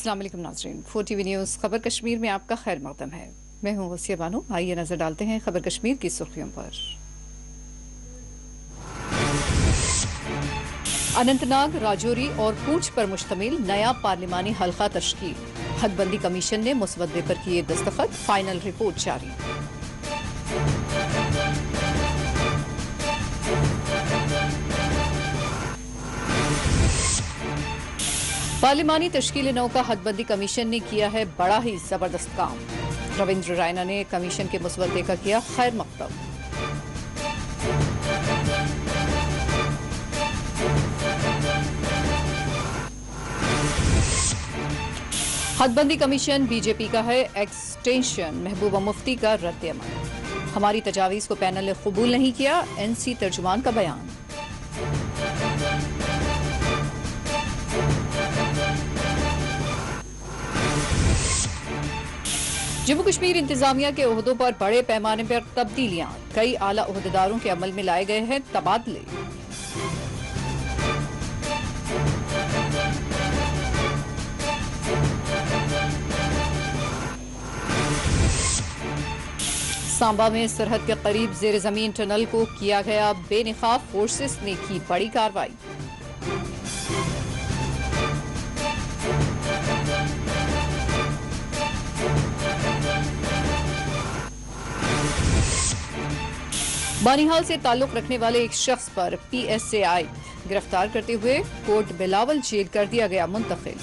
अस्सलाम वालेकुम नाज़रीन, 4 टीवी न्यूज़ खबर कश्मीर में आपका खैर मकदम है। मैं हूँ वसिया बानो। आइए नजर डालते हैं खबर कश्मीर की सुर्खियों पर। अनंतनाग, राजौरी और पूंछ पर मुश्तमिल नया पार्लिमानी हल्का तश्कील। हदबंदी कमीशन ने मुसवदे पर किए दस्तखत, फाइनल रिपोर्ट जारी। पार्लिमानी तश्कील नौ का हदबंदी कमीशन ने किया है बड़ा ही जबरदस्त काम। रविंद्र रायना ने कमीशन के मुसवदे का किया खैर मकदम। हदबंदी कमीशन बीजेपी का है एक्सटेंशन, महबूबा मुफ्ती का रद्द-ए-अमल। हमारी तजावीज़ को पैनल ने कबूल नहीं किया, एनसी तर्जुमान का बयान। जम्मू कश्मीर इंतजामिया के ओहदों पर बड़े पैमाने पर तब्दीलियां, कई आला ओहदेदारों के अमल में लाए गए हैं तबादले। सांबा में सरहद के करीब जेर जमीन टनल को किया गया बेनकाब, फोर्सेस ने की बड़ी कार्रवाई। बानिहाल से ताल्लुक रखने वाले एक शख्स पर PSAI गिरफ्तार करते हुए कोट बिलावल जेल कर दिया गया मुंतकिल।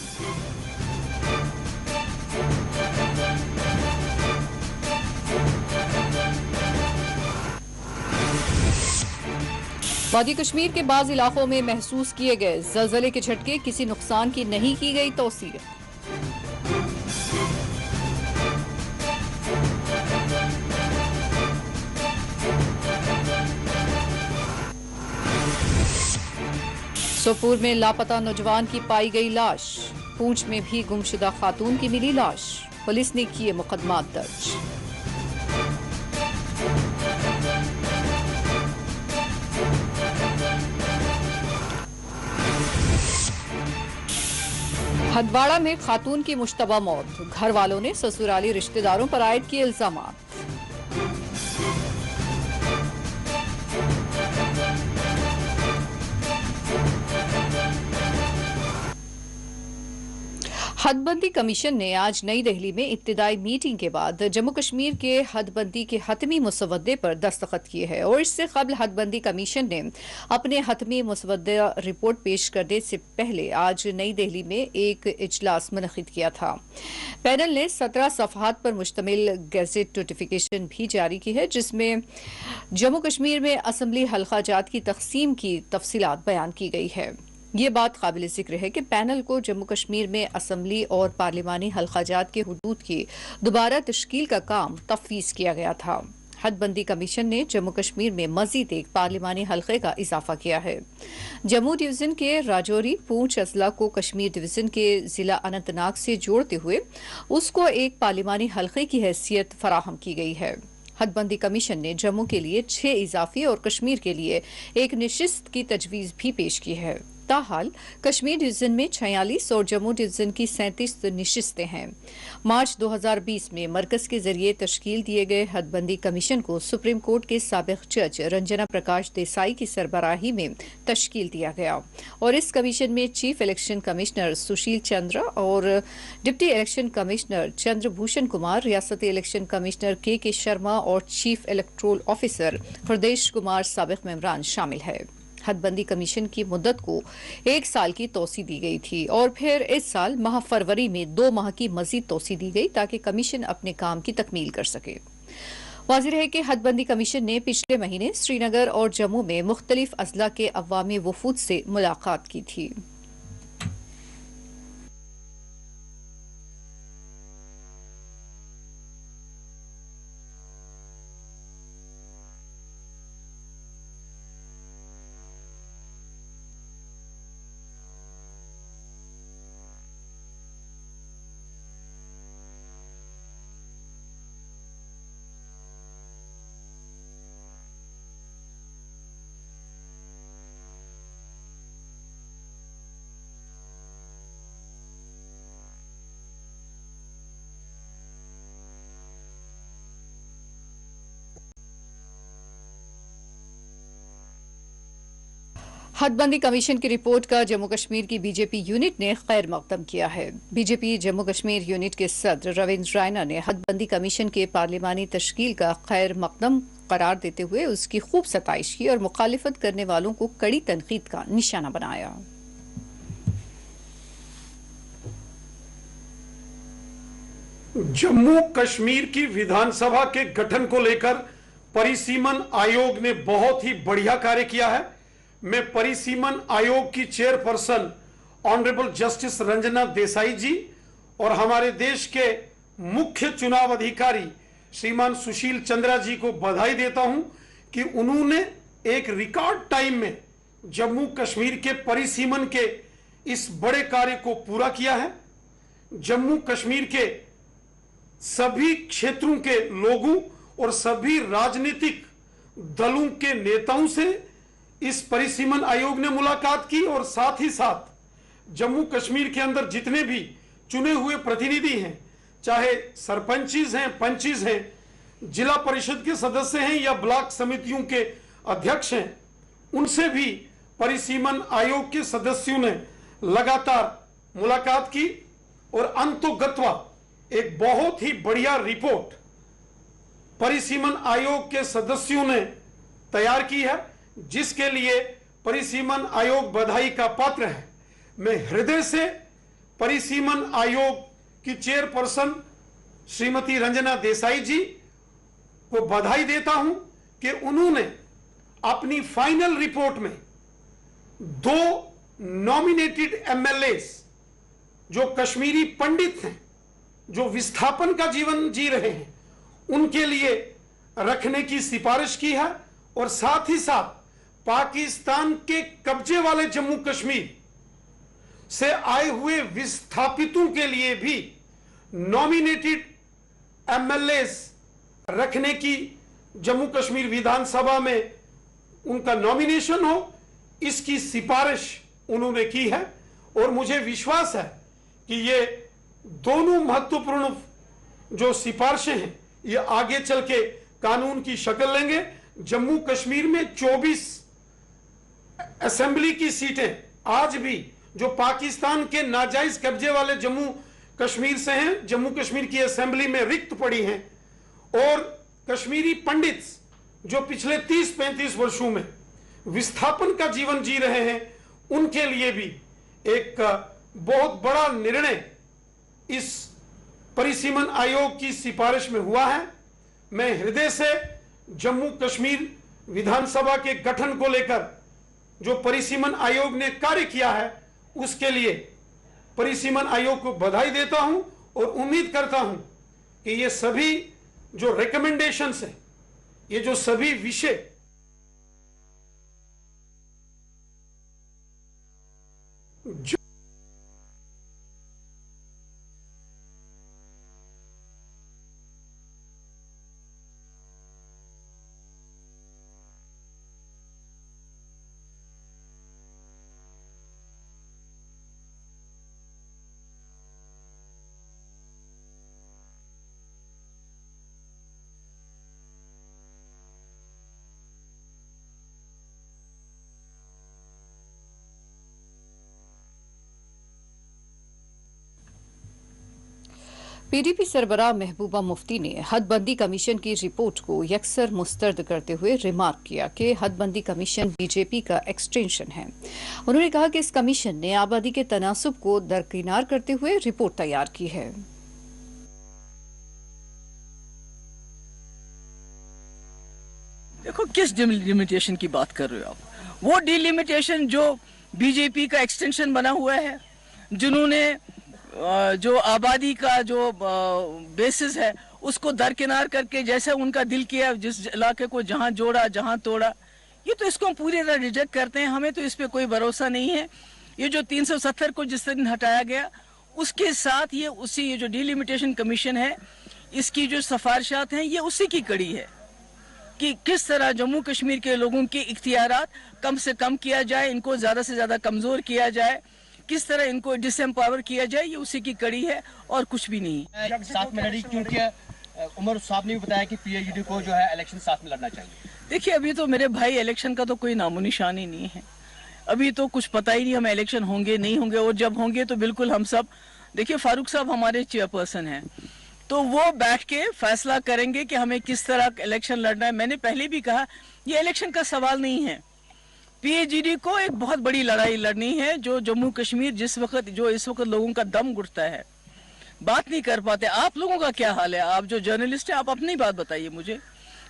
वादी कश्मीर के बाज इलाकों में महसूस किए गए जलजले के झटके, किसी नुकसान की नहीं की गई तौसीक। सोपुर में लापता नौजवान की पाई गई लाश। पूंछ में भी गुमशुदा खातून की मिली लाश। पुलिस ने किए मुकदमा दर्ज। हदवाड़ा में खातून की मुश्तबा मौत, घर वालों ने ससुराली रिश्तेदारों पर आयद किए इल्जाम। हदबंदी कमीशन ने आज नई दिल्ली में इब्तिदाई मीटिंग के बाद जम्मू कश्मीर के हदबंदी के हतमी मुसवदे पर दस्तखत किए हैं और इससे कबल हदबंदी कमीशन ने अपने हतमी मुसवदा रिपोर्ट पेश करने से पहले आज नई दिल्ली में एक इजलास मुनक्किद किया था। पैनल ने 17 सफहात पर मुश्तमिल गैजेट नोटिफिकेशन भी जारी की है, जिसमें जम्मू कश्मीर में असम्बली हल्का जात की तकसीम की तफसीलात बयान की गई है। ये बात काबिल जिक्र है कि पैनल को जम्मू कश्मीर में असम्बली और पार्लिमानी हल्काजात के हुदूद की दोबारा तश्कील का काम तफवीज़ किया गया था। हदबंदी कमीशन ने जम्मू कश्मीर में मजीद एक पार्लिमानी हल्के का इजाफा किया है। जम्मू डिवीजन के राजौरी पूंछ अजला को कश्मीर डिवीजन के जिला अनंतनाग से जोड़ते हुए उसको एक पार्लिमानी हल्के की हैसियत फराहम की गई है। हदबंदी कमीशन ने जम्मू के लिए 6 इजाफी और कश्मीर के लिए एक नशिस्त की तजवीज़ भी पेश की है। ताहाल कश्मीर डिवीजन में 46 और जम्मू डिवीजन की 37 नशिस्तें हैं। मार्च 2020 में मरकज के जरिए तश्कील दिए गए हदबंदी कमीशन को सुप्रीम कोर्ट के साबिक जज रंजना प्रकाश देसाई की सरबराही में तश्कील दिया गया और इस कमीशन में chief election commissioner Sushil Chandra और deputy election commissioner Chandrabhushan Kumar, रियासती इलेक्शन कमिश्नर के शर्मा और chief electoral officer Hridesh Kumar साबिक मेंबरान शामिल है। हदबंदी कमीशन की मुद्दत को 1 साल की तोसी दी गई थी और फिर इस साल माह फरवरी में 2 माह की मजीद तोसी दी गई ताकि कमीशन अपने काम की तकमील कर सके। वाज़िह है कि हदबंदी कमीशन ने पिछले महीने श्रीनगर और जम्मू में मुख्तलिफ अजला के अवामी वफूद से मुलाकात की थी। हदबंदी कमीशन की रिपोर्ट का जम्मू कश्मीर की बीजेपी यूनिट ने खैर मकदम किया है। बीजेपी जम्मू कश्मीर यूनिट के सदर रविंद्र रायना ने हदबंदी कमीशन के पार्लिमानी तश्कील का खैर मकदम करार देते हुए उसकी खूब सताइश की और मुखालिफत करने वालों को कड़ी तनकीद का निशाना बनाया। जम्मू कश्मीर की विधानसभा के गठन को लेकर परिसीमन आयोग ने बहुत ही बढ़िया कार्य किया है। मैं परिसीमन आयोग की chairperson honourable justice Ranjana Desai ji और हमारे देश के मुख्य चुनाव अधिकारी श्रीमान सुशील चंद्रा जी को बधाई देता हूं कि उन्होंने एक रिकॉर्ड टाइम में जम्मू कश्मीर के परिसीमन के इस बड़े कार्य को पूरा किया है। जम्मू कश्मीर के सभी क्षेत्रों के लोगों और सभी राजनीतिक दलों के नेताओं से इस परिसीमन आयोग ने मुलाकात की और साथ ही साथ जम्मू कश्मीर के अंदर जितने भी चुने हुए प्रतिनिधि हैं, चाहे सरपंचीज हैं, पंचीज हैं, जिला परिषद के सदस्य हैं या ब्लॉक समितियों के अध्यक्ष हैं, उनसे भी परिसीमन आयोग के सदस्यों ने लगातार मुलाकात की और अंतोगत्वा एक बहुत ही बढ़िया रिपोर्ट परिसीमन आयोग के सदस्यों ने तैयार की है, जिसके लिए परिसीमन आयोग बधाई का पात्र है। मैं हृदय से परिसीमन आयोग की चेयरपर्सन श्रीमती रंजना देसाई जी को बधाई देता हूं कि उन्होंने अपनी फाइनल रिपोर्ट में 2 नॉमिनेटेड एमएलएस जो कश्मीरी पंडित हैं, जो विस्थापन का जीवन जी रहे हैं, उनके लिए रखने की सिफारिश की है और साथ ही साथ पाकिस्तान के कब्जे वाले जम्मू कश्मीर से आए हुए विस्थापितों के लिए भी नॉमिनेटेड एमएलएस रखने की जम्मू कश्मीर विधानसभा में उनका नॉमिनेशन हो, इसकी सिफारिश उन्होंने की है। और मुझे विश्वास है कि ये दोनों महत्वपूर्ण जो सिफारिशें हैं ये आगे चल के कानून की शक्ल लेंगे। जम्मू कश्मीर में 24 असेंबली की सीटें आज भी जो पाकिस्तान के नाजायज कब्जे वाले जम्मू कश्मीर से हैं, जम्मू कश्मीर की असेंबली में रिक्त पड़ी हैं। और कश्मीरी पंडित जो पिछले 30-35 वर्षों में विस्थापन का जीवन जी रहे हैं, उनके लिए भी एक बहुत बड़ा निर्णय इस परिसीमन आयोग की सिफारिश में हुआ है। मैं हृदय से जम्मू कश्मीर विधानसभा के गठन को लेकर जो परिसीमन आयोग ने कार्य किया है, उसके लिए परिसीमन आयोग को बधाई देता हूं और उम्मीद करता हूं कि ये सभी जो रिकमेंडेशंस हैं, ये जो सभी विषय पीडीपी सरबराह महबूबा मुफ्ती ने हदबंदी कमीशन की रिपोर्ट को यकसर मुस्तरद करते हुए रिमार्क किया कि हदबंदी कमीशन बीजेपी का एक्सटेंशन है। उन्होंने कहा कि इस कमीशन ने आबादी के तनासुब को दरकिनार करते हुए रिपोर्ट तैयार की है। देखो किस डिलिमिटेशन की बात कर रहे हो आप? वो डिलिमिटेशन जो बीजेपी का एक्सटेंशन बना हुआ है, जिन्होंने जो आबादी का जो बेसिस है उसको दरकिनार करके जैसे उनका दिल किया, जिस इलाके को जहां जोड़ा जहां तोड़ा, ये तो इसको हम पूरी तरह रिजेक्ट करते हैं। हमें तो इस पे कोई भरोसा नहीं है। ये जो 370 को जिस दिन हटाया गया, उसके साथ ये जो डिलिमिटेशन कमीशन है, इसकी जो सिफारिशात हैं, ये उसी की कड़ी है कि किस तरह जम्मू कश्मीर के लोगों के इख्तियारात कम से कम किया जाए, इनको ज्यादा से ज्यादा कमजोर किया जाए, किस तरह इनको डिसएम्पावर किया जाए, ये उसी की कड़ी है और कुछ भी नहीं। साथ में लड़ी क्योंकि उमर साहब ने भी बताया कि पीएचडी को जो है इलेक्शन साथ में लड़ना चाहिए। देखिए अभी तो मेरे भाई इलेक्शन का तो कोई नामो निशान ही नहीं है। अभी तो कुछ पता ही नहीं हमें इलेक्शन होंगे नहीं होंगे, और जब होंगे तो बिल्कुल हम सब, देखिए फारूक साहब हमारे चेयरपर्सन हैं, तो वो बैठ के फैसला करेंगे कि हमें किस तरह इलेक्शन लड़ना है। मैंने पहले भी कहा ये इलेक्शन का सवाल नहीं है, पीएचईडी को एक बहुत बड़ी लड़ाई लड़नी है। जो जम्मू कश्मीर इस वक्त लोगों का दम घुटता है, बात नहीं कर पाते। आप लोगों का क्या हाल है? आप जो जर्नलिस्ट हैं, आप अपनी बात बताइए मुझे।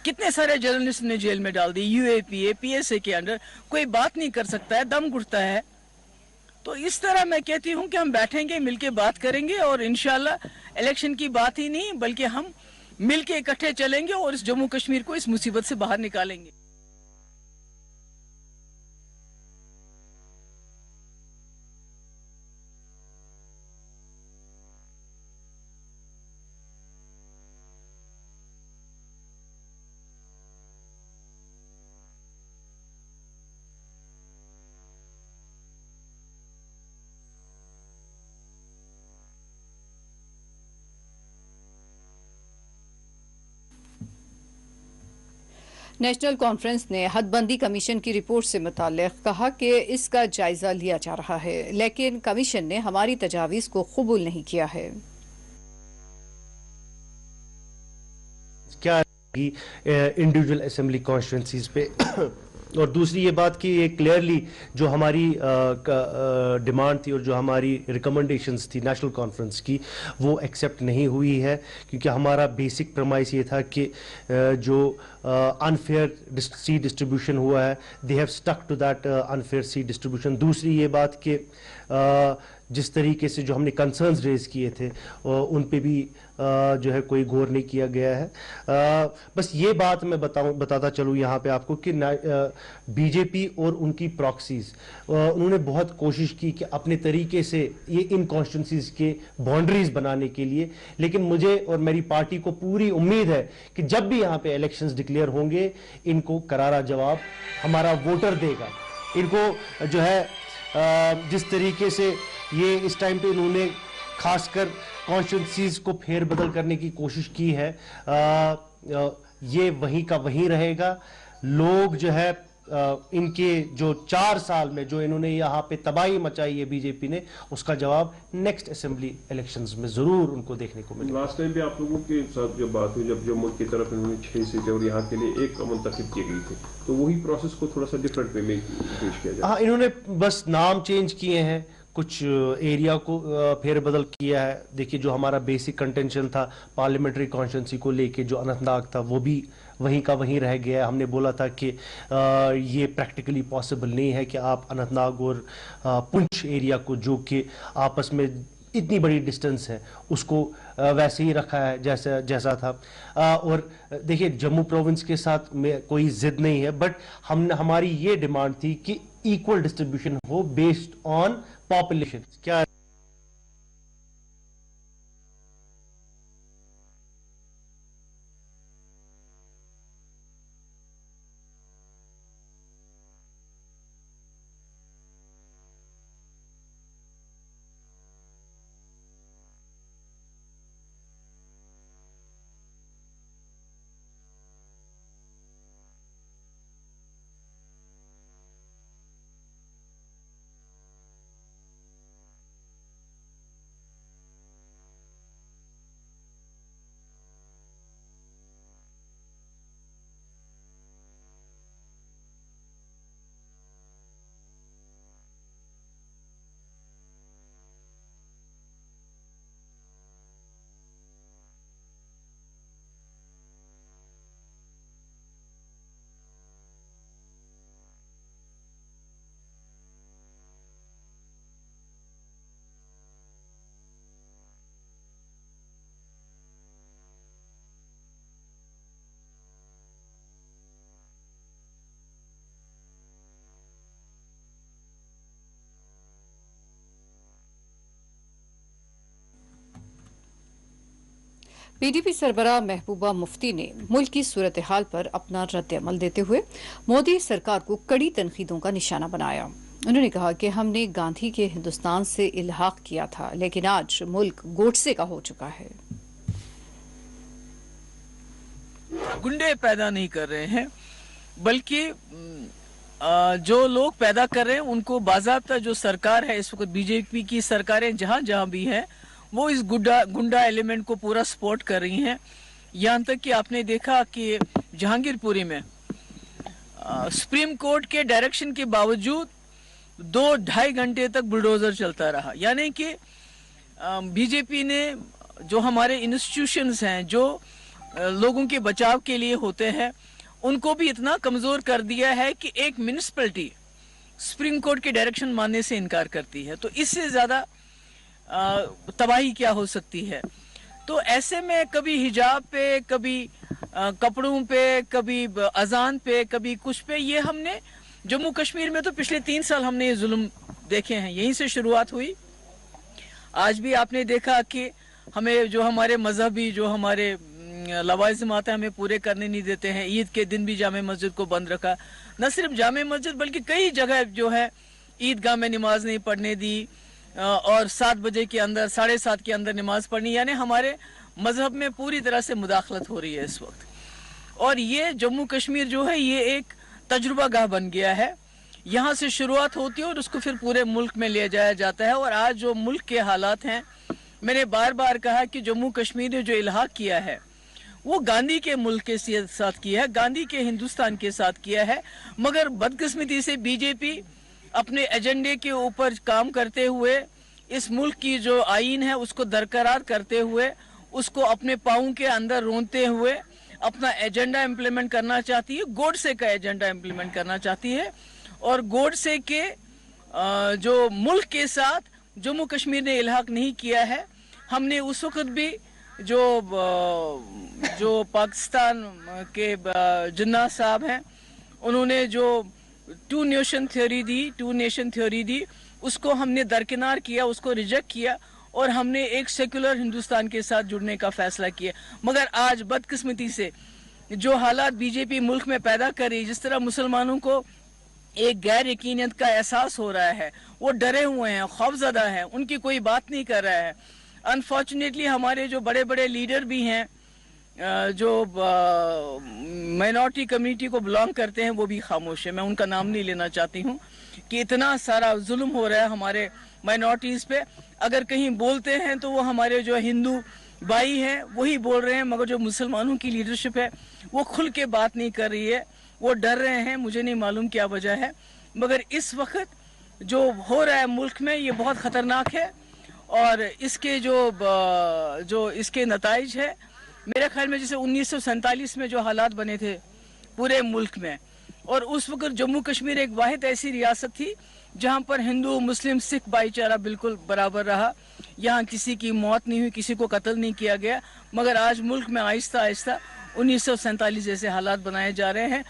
कितने सारे जर्नलिस्ट ने जेल में डाल दी, यूएपीए पीएसए के अंडर, कोई बात नहीं कर सकता है, दम घुटता है। तो इस तरह मैं कहती हूं कि हम बैठेंगे, मिलके बात करेंगे, और इंशाल्लाह इलेक्शन की बात ही नहीं बल्कि हम मिलके इकट्ठे चलेंगे और इस जम्मू कश्मीर को इस मुसीबत से बाहर निकालेंगे। नेशनल कॉन्फ्रेंस ने हदबंदी कमीशन की रिपोर्ट से मुताल्लिक कहा कि इसका जायजा लिया जा रहा है, लेकिन कमीशन ने हमारी तजावीज़ को कबूल नहीं किया है। क्या इंडिविजुअल असेंबली कॉन्स्टिट्यूंसीज पे और दूसरी ये बात कि ये क्लियरली जो हमारी डिमांड थी और जो हमारी रिकमेंडेशंस थी नेशनल कॉन्फ्रेंस की, वो एक्सेप्ट नहीं हुई है, क्योंकि हमारा बेसिक प्रमाइस ये था कि जो अनफेयर सीट डिस्ट्रीब्यूशन हुआ है, they have stuck to that unfair seat distribution. दूसरी ये बात कि जिस तरीके से जो हमने कंसर्न्स रेज किए थे उन पे भी जो है कोई गौर नहीं किया गया है। बस ये बात मैं बताता चलूँ यहाँ पे आपको कि बीजेपी और उनकी प्रॉक्सीज उन्होंने बहुत कोशिश की कि अपने तरीके से ये इन कॉन्स्टिट्यूंसीज के बाउंड्रीज बनाने के लिए, लेकिन मुझे और मेरी पार्टी को पूरी उम्मीद है कि जब भी यहाँ पे इलेक्शंस डिक्लेयर होंगे, इनको करारा जवाब हमारा वोटर देगा। इनको जो है जिस तरीके से ये इस टाइम पे इन्होंने खासकर कॉन्स्टिट्यूंसीज को फेरबदल करने की कोशिश की है, ये वहीं का वहीं रहेगा। लोग जो है इनके जो 4 साल में जो इन्होंने यहाँ पे तबाही मचाई है बीजेपी ने, उसका जवाब नेक्स्ट असेंबली इलेक्शंस में जरूर उनको देखने को मिलेगा। लास्ट टाइम भी आप लोगों के साथ जब बात हुई, जब जम्मू की तरफ इन्होंने 6 सीटें और यहाँ के लिए 1 मुंतखब की गई थी, तो वही प्रोसेस को थोड़ा सा डिफरेंट वे में पेश किया जाए। हाँ, इन्होंने बस नाम चेंज किए हैं, कुछ एरिया को फेरबदल किया है। देखिए, जो हमारा बेसिक कंटेंशन था पार्लियामेंट्री कॉन्स्टिट्यूंसी को लेके, जो अनंतनाग था, वो भी वहीं का वहीं रह गया। हमने बोला था कि ये प्रैक्टिकली पॉसिबल नहीं है कि आप अनंतनाग और पुंछ एरिया को, जो कि आपस में इतनी बड़ी डिस्टेंस है, उसको वैसे ही रखा है जैसा था। और देखिए, जम्मू प्रोविंस के साथ में कोई जिद नहीं है, बट हमारी ये डिमांड थी कि इक्वल डिस्ट्रीब्यूशन हो बेस्ड ऑन पॉपुलेशन। क्या पीडीपी सरबराह महबूबा मुफ्ती ने मुल्क की सूरत हाल पर अपना रद्द-ए-अमल देते हुए मोदी सरकार को कड़ी तनकीदों का निशाना बनाया। उन्होंने कहा कि हमने गांधी के हिंदुस्तान से इल्हाक किया था, लेकिन आज मुल्क गोडसे का हो चुका है। गुंडे पैदा नहीं कर रहे हैं, बल्कि जो लोग पैदा कर रहे हैं उनको बाज़ाब्ता जो सरकार है इस वक्त बीजेपी की सरकारें जहां जहां भी हैं वो इस गुंडा एलिमेंट को पूरा सपोर्ट कर रही हैं। यहाँ तक कि आपने देखा कि जहांगीरपुरी में सुप्रीम कोर्ट के डायरेक्शन के बावजूद 2-2.5 घंटे तक बुलडोजर चलता रहा। यानी कि बीजेपी ने जो हमारे इंस्टीट्यूशंस हैं जो लोगों के बचाव के लिए होते हैं उनको भी इतना कमजोर कर दिया है कि एक म्युनिसिपैलिटी सुप्रीम कोर्ट के डायरेक्शन मानने से इनकार करती है। तो इससे ज्यादा तबाही क्या हो सकती है। तो ऐसे में कभी हिजाब पे, कभी कपड़ों पे, कभी अजान पे, कभी कुछ पे, ये हमने जम्मू कश्मीर में तो पिछले 3 साल हमने ये जुल्म देखे हैं। यहीं से शुरुआत हुई। आज भी आपने देखा कि हमें जो हमारे मजहबी जो हमारे लवाज़िम आते हैं हमें पूरे करने नहीं देते हैं। ईद के दिन भी जामे मस्जिद को बंद रखा। न सिर्फ जामे मस्जिद बल्कि कई जगह जो है ईदगाह में नमाज नहीं पढ़ने दी और 7 बजे के अंदर 7:30 के अंदर नमाज पढ़नी। यानी हमारे मजहब में पूरी तरह से मुदाखलत हो रही है इस वक्त। और ये जम्मू कश्मीर जो है ये एक तजुर्बा गाह बन गया है। यहाँ से शुरुआत होती है और उसको फिर पूरे मुल्क में ले जाया जाता है। और आज जो मुल्क के हालात हैं, मैंने बार बार कहा कि जम्मू कश्मीर ने जो इल्हाक किया है वो गांधी के मुल्क के साथ किया है, गांधी के हिंदुस्तान के साथ किया है। मगर बदकिस्मती से बीजेपी अपने एजेंडे के ऊपर काम करते हुए इस मुल्क की जो आईन है उसको दरकरार करते हुए, उसको अपने पाँव के अंदर रोनते हुए अपना एजेंडा इम्प्लीमेंट करना चाहती है। गोडसे का एजेंडा इम्प्लीमेंट करना चाहती है। और गोडसे के जो मुल्क के साथ जम्मू कश्मीर ने इल्हाक नहीं किया है। हमने उस वक्त भी जो पाकिस्तान के जिन्ना साहब हैं उन्होंने जो 2 नेशन थ्योरी दी उसको हमने दरकिनार किया, उसको रिजेक्ट किया और हमने एक सेकुलर हिंदुस्तान के साथ जुड़ने का फैसला किया। मगर आज बदकिस्मती से जो हालात बीजेपी मुल्क में पैदा कर रही, जिस तरह मुसलमानों को एक गैर यकीनियत का एहसास हो रहा है, वो डरे हुए हैं, खौफजदा हैं, उनकी कोई बात नहीं कर रहा है। अनफॉर्चुनेटली हमारे जो बड़े बड़े लीडर भी हैं जो माइनॉरिटी कम्युनिटी को बिलोंग करते हैं वो भी खामोश है। मैं उनका नाम नहीं लेना चाहती हूँ कि इतना सारा जुल्म हो रहा है हमारे माइनॉरिटीज़ पे। अगर कहीं बोलते हैं तो वो हमारे जो हिंदू भाई हैं वही बोल रहे हैं, मगर जो मुसलमानों की लीडरशिप है वो खुल के बात नहीं कर रही है, वो डर रहे हैं। मुझे नहीं मालूम क्या वजह है, मगर इस वक्त जो हो रहा है मुल्क में ये बहुत ख़तरनाक है। और इसके जो इसके नताइज है, मेरे ख्याल में जैसे 1947 में जो हालात बने थे पूरे मुल्क में, और उस वक्त जम्मू कश्मीर एक वाहिद ऐसी रियासत थी जहां पर हिंदू मुस्लिम सिख भाईचारा बिल्कुल बराबर रहा। यहाँ किसी की मौत नहीं हुई, किसी को कत्ल नहीं किया गया। मगर आज मुल्क में आहिस्ता आहिस्ता 1947 जैसे हालात बनाए जा रहे हैं।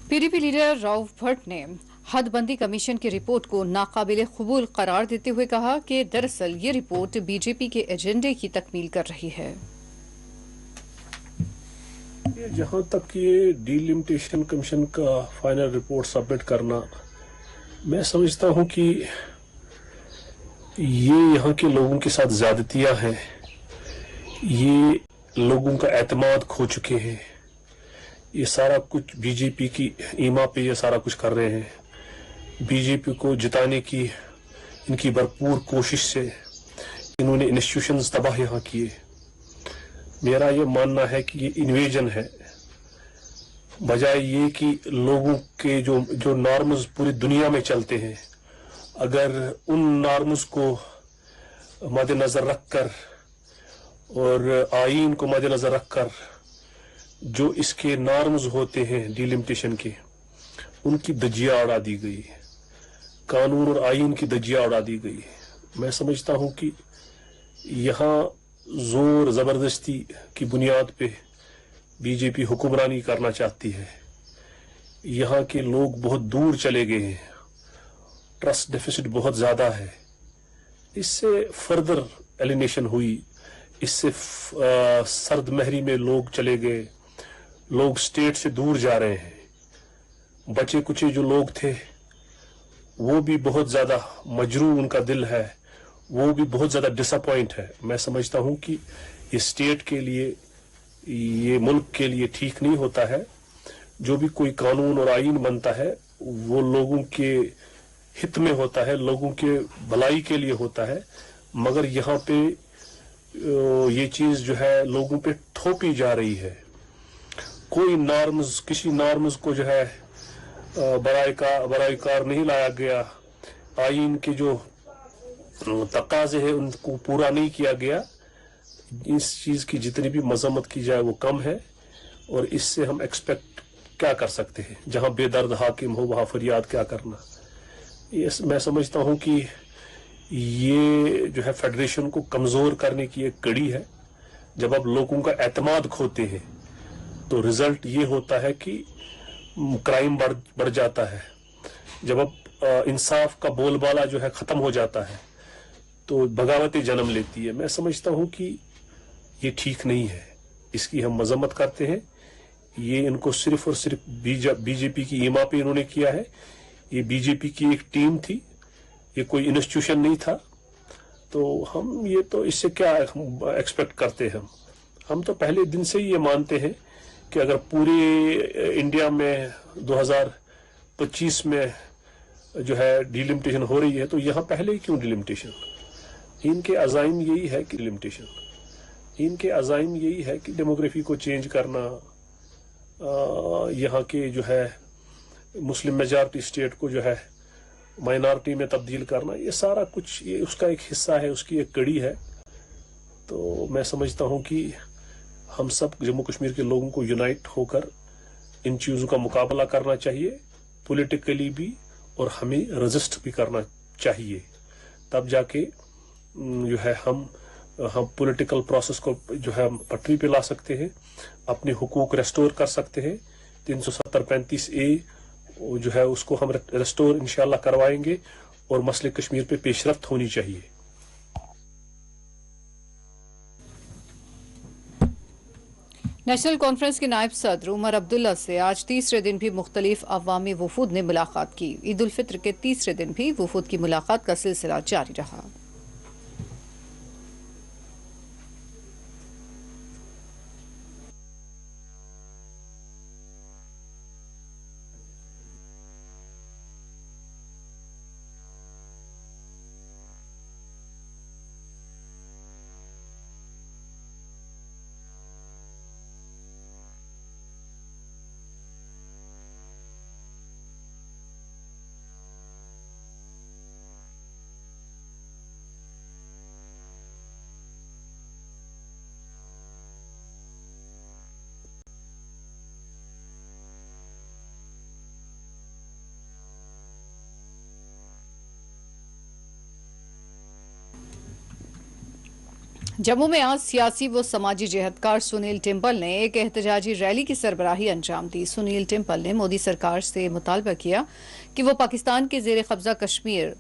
पीडीपी लीडर राउफ भट्ट ने हदबंदी कमीशन की रिपोर्ट को नाकाबिले कबूल करार देते हुए कहा कि दरअसल ये रिपोर्ट बीजेपी के एजेंडे की तकमील कर रही है। जहां तक ये डीलिमिटेशन कमीशन का फाइनल रिपोर्ट सबमिट करना, मैं समझता हूं कि ये यहाँ के लोगों के साथ ज्यादतियां हैं, ये लोगों का एतमाद खो चुके हैं। ये सारा कुछ बीजेपी की ईमा पे ये सारा कुछ कर रहे हैं। बीजेपी को जिताने की इनकी भरपूर कोशिश से इन्होंने इंस्टीट्यूशंस तबाह यहाँ किए। मेरा ये मानना है कि ये इन्वेजन है, बजाय ये कि लोगों के जो नॉर्म्स पूरी दुनिया में चलते हैं, अगर उन नॉर्म्स को मद्देनजर रखकर और आईन को मद्देनजर रखकर जो इसके नॉर्म्स होते हैं डिलिमिटेशन के, उनकी दजिया उड़ा दी गई, कानून और आईन की दजिया उड़ा दी गई। मैं समझता हूं कि यहाँ जोर जबरदस्ती की बुनियाद पे बीजेपी हुक्मरानी करना चाहती है। यहाँ के लोग बहुत दूर चले गए हैं, ट्रस्ट डेफिसिट बहुत ज्यादा है। इससे फर्दर एलिनेशन हुई, इससे सर्द महरी में लोग चले गए, लोग स्टेट से दूर जा रहे हैं। बचे कुचे जो लोग थे वो भी बहुत ज्यादा मजरूर उनका दिल है, वो भी बहुत ज्यादा डिसअपॉइंट है। मैं समझता हूं कि ये स्टेट के लिए ये मुल्क के लिए ठीक नहीं होता है। जो भी कोई कानून और आईन बनता है वो लोगों के हित में होता है, लोगों के भलाई के लिए होता है, मगर यहाँ पे ये चीज जो है लोगों पे थोपी जा रही है। कोई नॉर्म्स, किसी नॉर्म्स को जो है बराईकार नहीं लाया गया, आईन के जो तकाजे हैं उनको पूरा नहीं किया गया। इस चीज की जितनी भी मजम्मत की जाए वो कम है, और इससे हम एक्सपेक्ट क्या कर सकते हैं? जहां बेदर्द हाकिम हो वहां फरियाद क्या करना। ये मैं समझता हूं कि ये जो है फेडरेशन को कमजोर करने की एक कड़ी है। जब आप लोगों का एतमाद खोते हैं तो रिजल्ट ये होता है कि क्राइम बढ़ जाता है। जब अब इंसाफ का बोलबाला जो है खत्म हो जाता है तो बगावतें जन्म लेती है। मैं समझता हूं कि ये ठीक नहीं है, इसकी हम मजम्मत करते हैं। ये इनको सिर्फ और सिर्फ बीजेपी की ईमा पे इन्होंने किया है। ये बीजेपी की एक टीम थी, ये कोई इंस्टीट्यूशन नहीं था। तो हम ये तो इससे क्या एक्सपेक्ट करते हैं? हम तो पहले दिन से ही ये मानते हैं कि अगर पूरे इंडिया में 2025 में जो है डिलिमिटेशन हो रही है तो यहाँ पहले ही क्यों डिलिमिटेशन? इनके अज़ाइम यही है कि लिमिटेशन, इनके अज़ाइम यही है कि डेमोग्राफी को चेंज करना, यहाँ के जो है मुस्लिम मेजॉरिटी स्टेट को जो है माइनॉरिटी में तब्दील करना। ये सारा कुछ ये उसका एक हिस्सा है, उसकी एक कड़ी है। तो मैं समझता हूँ कि हम सब जम्मू कश्मीर के लोगों को यूनाइट होकर इन चीज़ों का मुकाबला करना चाहिए, पॉलिटिकली भी, और हमें रजिस्ट भी करना चाहिए। तब जाके जो है हम पॉलिटिकल प्रोसेस को जो है पटरी पे ला सकते हैं, अपने हुकूक रेस्टोर कर सकते हैं। 370-35A जो है उसको हम रेस्टोर इंशाल्लाह करवाएंगे, और मसले कश्मीर पे पेशरफ्त होनी चाहिए। नेशनल कॉन्फ्रेंस के नायब सदर उमर अब्दुल्ला से आज तीसरे दिन भी मुख्तलिफ अवामी वफूद ने मुलाकात की। ईद उल फित्र के तीसरे दिन भी वफूद की मुलाकात का सिलसिला जारी रहा। जम्मू में आज सियासी व समाजी जहदकार सुनील टिम्पल ने एक एहतजाजी रैली की सरबराही अंजाम दी। सुनील टिम्पल ने मोदी सरकार से मुतालबा किया कि वो पाकिस्तान के जेर कब्जा कश्मीर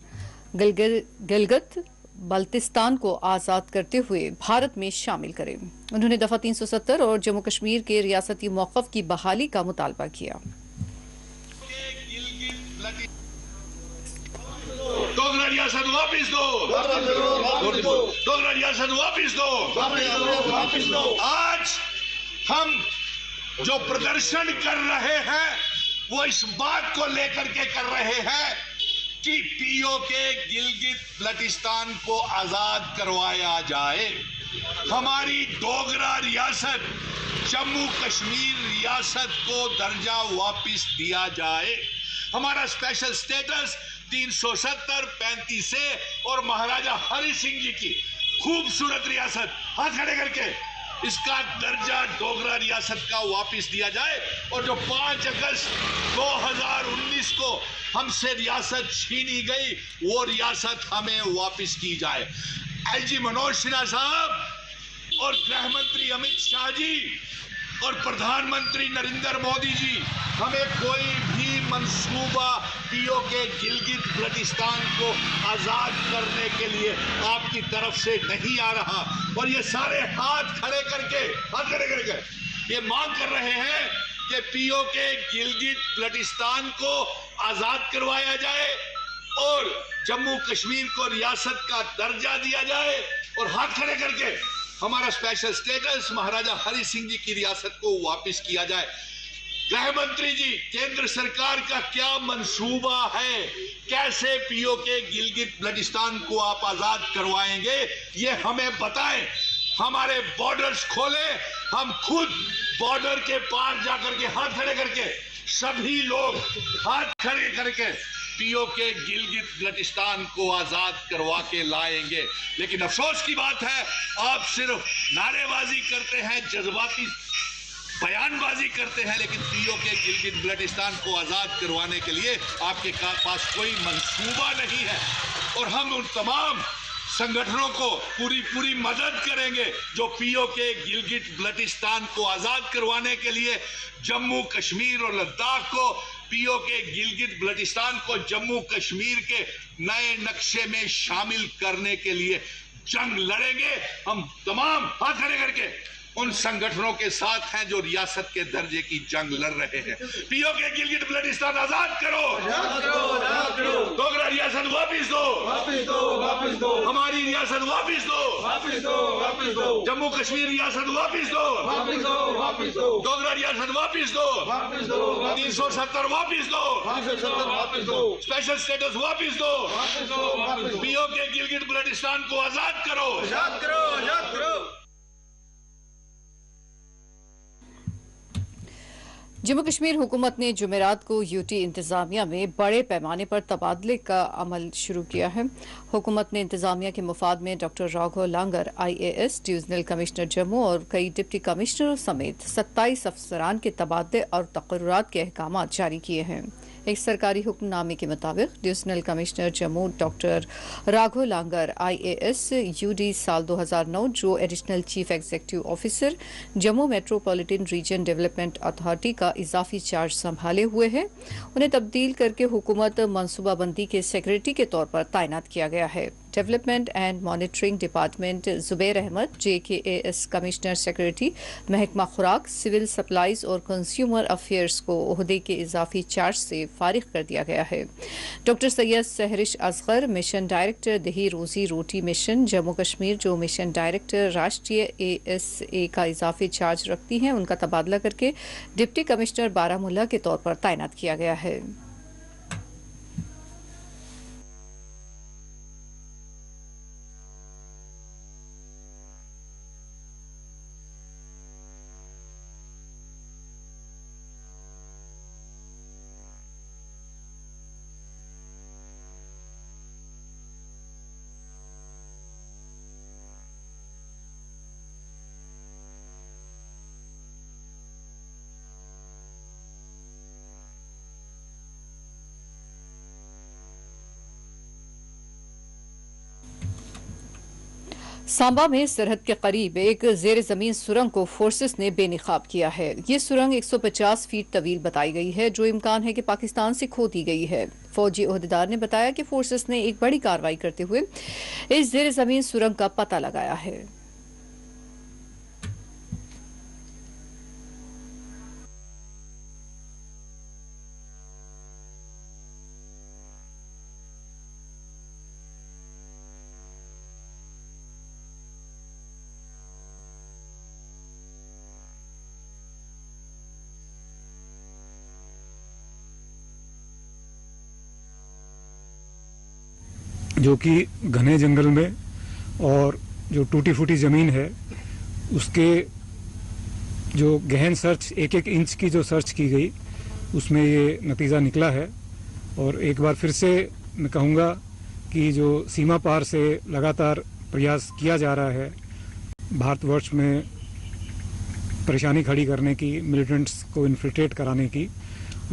गिलगित बल्तिस्तान को आज़ाद करते हुए भारत में शामिल करें। उन्होंने दफा 370 और जम्मू कश्मीर के रियासती मौक़िफ़ की बहाली का मुतालबा किया। डोगरा रियासत वापिस दो, डोगरा रियासत वापिस दो। आज हम जो प्रदर्शन कर रहे हैं वो इस बात को लेकर के कर रहे हैं कि पीओके गिलगित बल्तिस्तान को आजाद करवाया जाए, हमारी डोगरा रियासत जम्मू कश्मीर रियासत को दर्जा वापिस दिया जाए, हमारा स्पेशल स्टेटस 370, 35A और महाराजा हरि सिंह जी की खूबसूरत रियासत हाथ खड़े करके इसका दर्जा डोगरा रियासत का वापस दिया जाए, और जो 5 अगस्त 2019 को हमसे रियासत छीनी गई वो रियासत हमें वापस की जाए। एलजी मनोज सिन्हा साहब और गृह मंत्री अमित शाह जी और प्रधानमंत्री नरेंद्र मोदी जी, हमें कोई भी मंसूबा पीओके गिलगित बल्तिस्तान को आजाद करने के लिए आपकी तरफ से नहीं आ रहा, और ये सारे हाथ खड़े करके ये मांग कर रहे हैं कि पीओके गिलगित बल्तिस्तान को आजाद करवाया जाए और जम्मू कश्मीर को रियासत का दर्जा दिया जाए, और हाथ खड़े करके हमारा स्पेशल स्टेटस महाराजा हरि सिंह जी की रियासत को वापस किया जाए। गृह मंत्री जी, केंद्र सरकार का क्या मंसूबा है? कैसे पीओके गिलगित बल्टिस्तान को आप आजाद करवाएंगे, ये हमें बताएं। हमारे बॉर्डर्स खोले, हम खुद बॉर्डर के पार जाकर के हाथ खड़े करके, सभी लोग हाथ खड़े करके पीओके गिलगित बल्टिस्तान को आजाद करवा के लाएंगे। लेकिन अफसोस की बात है, आप सिर्फ नारेबाजी करते हैं, जज्बाती बयानबाजी करते हैं, लेकिन पीओके गिलगित बल्टिस्तान को आजाद करवाने के लिए आपके पास कोई मंसूबा नहीं है। और हम उन तमाम संगठनों को पूरी मदद करेंगे जो पीओके गिलगित बल्टिस्तान को आजाद करवाने के लिए जम्मू कश्मीर और लद्दाख को, पीओके गिलगित बल्टिस्तान को जम्मू कश्मीर के नए नक्शे में शामिल करने के लिए जंग लड़ेंगे। हम तमाम हाथ खड़े करके उन संगठनों के साथ हैं जो रियासत के दर्जे की जंग लड़ रहे हैं। पीओके गिलगित बल्टिस्तान आजाद करो, डोगरा रियासत वापिस दो, हमारी रियासत वापिस दो, जम्मू कश्मीर रियासत वापिस दो, डोगरा रियासत वापिस दो, 370 वापिस दो, स्पेशल स्टेटस वापिस दो, पीओके गिलगित बल्टिस्तान को आजाद करो। जम्मू कश्मीर हुकूमत ने जुमेरात को यूटी इंतजामिया में बड़े पैमाने पर तबादले का अमल शुरू किया है। हुकूमत ने इंतजामिया के मुफाद में doctor Raghav लांगर IAS divisional commissioner Jammu और कई डिप्टी कमिश्नरों समेत 27 अफसरान के तबादले और तकर्रुरात के अहकाम जारी किए हैं। एक सरकारी हुक्मनामे के मुताबिक divisional commissioner Jammu doctor Raghav लांगर IAS UD साल 2009 जो additional chief executive officer Jammu metropolitan region development authority का इजाफी चार्ज संभाले हुए हैं, उन्हें तब्दील करके हुकूमत मनसूबाबंदी के सेक्रेटरी के तौर पर तैनात किया गया है। Development and monitoring department Zubair Ahmed JKAS commissioner secretary, महकमा खुराक, सिविल सप्लाईज और कंज्यूमर अफेयर्स को ओहदे के इजाफी चार्ज से फारिग कर दिया गया है। Doctor Syed Sehrish Asghar mission director दही रोजी रोटी मिशन जम्मू कश्मीर जो मिशन डायरेक्टर राष्ट्रीय ASA का इजाफी चार्ज रखती हैं, उनका तबादला करके डिप्टी कमिश्नर बारामूला के तौर पर तैनात किया गया है। सांबा में सरहद के करीब एक जेर जमीन सुरंग को फोर्सेस ने बेनकाब किया है। ये सुरंग 150 फीट तवील बताई गई है, जो इम्कान है कि पाकिस्तान से खोदी गई है। फौजी ओहदेदार ने बताया कि फोर्सेस ने एक बड़ी कार्रवाई करते हुए इस जेर जमीन सुरंग का पता लगाया है। जो कि घने जंगल में और जो टूटी फूटी ज़मीन है उसके जो गहन सर्च 1-1 इंच की जो सर्च की गई उसमें ये नतीजा निकला है। और एक बार फिर से मैं कहूँगा कि जो सीमा पार से लगातार प्रयास किया जा रहा है भारतवर्ष में परेशानी खड़ी करने की, मिलिटेंट्स को इन्फिल्ट्रेट कराने की,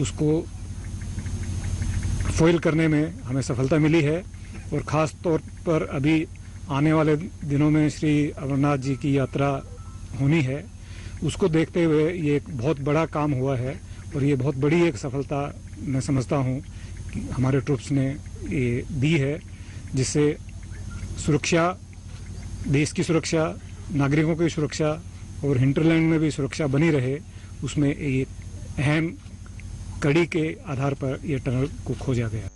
उसको फोइल करने में हमें सफलता मिली है। और ख़ास तौर पर अभी आने वाले दिनों में श्री अमरनाथ जी की यात्रा होनी है, उसको देखते हुए ये एक बहुत बड़ा काम हुआ है और ये बहुत बड़ी एक सफलता मैं समझता हूँ कि हमारे ट्रूप्स ने ये दी है, जिससे सुरक्षा, देश की सुरक्षा, नागरिकों की सुरक्षा और हिंटरलैंड में भी सुरक्षा बनी रहे, उसमें एक अहम कड़ी के आधार पर यह टनल को खोजा गया।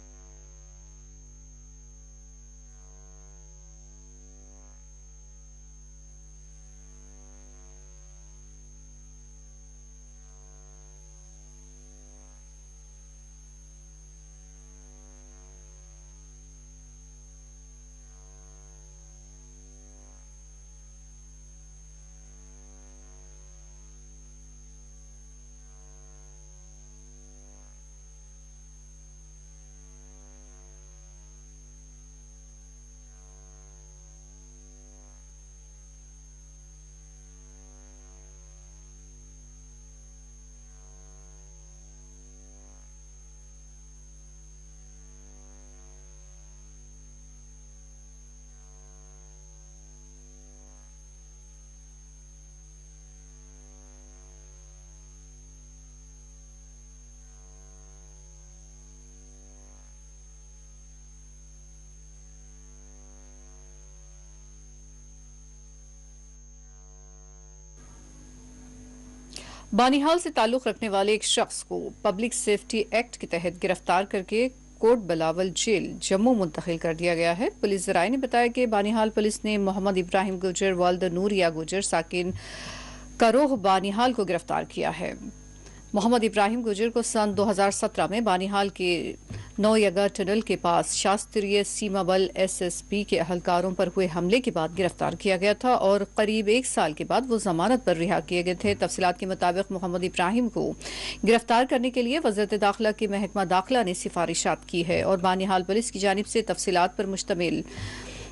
बानिहाल से ताल्लुक रखने वाले एक शख्स को पब्लिक सेफ्टी एक्ट के तहत गिरफ्तार करके कोट बिलावल जेल जम्मू मुंतकिल कर दिया गया है। पुलिस जराये ने बताया कि बानिहाल पुलिस ने मोहम्मद इब्राहिम गुजर वाल्द नूरिया गुजर साकिन करोह बानिहाल को गिरफ्तार किया है। मोहम्मद इब्राहिम गुजर को सन 2017 में बानिहाल के नौयगा टनल के पास शास्त्रीय सीमा बल SSB के अहलकारों पर हुए हमले के बाद गिरफ्तार किया गया था और करीब 1 साल के बाद वो जमानत पर रिहा किए गए थे। तफसीलात के मुताबिक मोहम्मद इब्राहिम को गिरफ्तार करने के लिए वज़ारत दाखिला के महकमा दाखिला ने सिफारिशात की है और बानिहाल पुलिस की जानिब से तफसीलात पर मुश्तमिल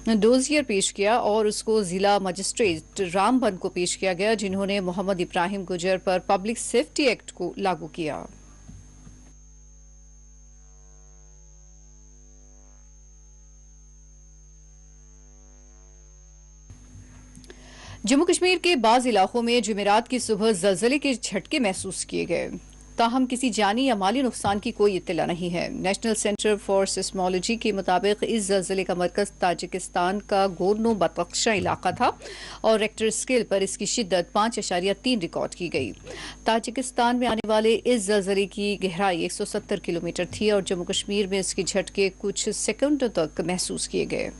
डोजियर पेश किया और उसको जिला मजिस्ट्रेट रामबन को पेश किया गया, जिन्होंने मोहम्मद इब्राहिम गुजर पर पब्लिक सेफ्टी एक्ट को लागू किया। जम्मू कश्मीर के बाज इलाकों में जुमेरात की सुबह जलजले के झटके महसूस किए गए, ताहम किसी जानी या माली नुकसान की कोई इत्तला नहीं है। नेशनल सेंटर फॉर सिस्मोलॉजी के मुताबिक इस जलजले का मरकज ताजिकिस्तान का गोर्नो बतख्शा इलाका था और रेक्टर स्केल पर इसकी शिद्दत 5.3 रिकॉर्ड की गई। ताजिकिस्तान में आने वाले इस जलजले की गहराई 170 किलोमीटर थी और जम्मू कश्मीर में इसके झटके कुछ सेकंडों तक महसूस किए गए।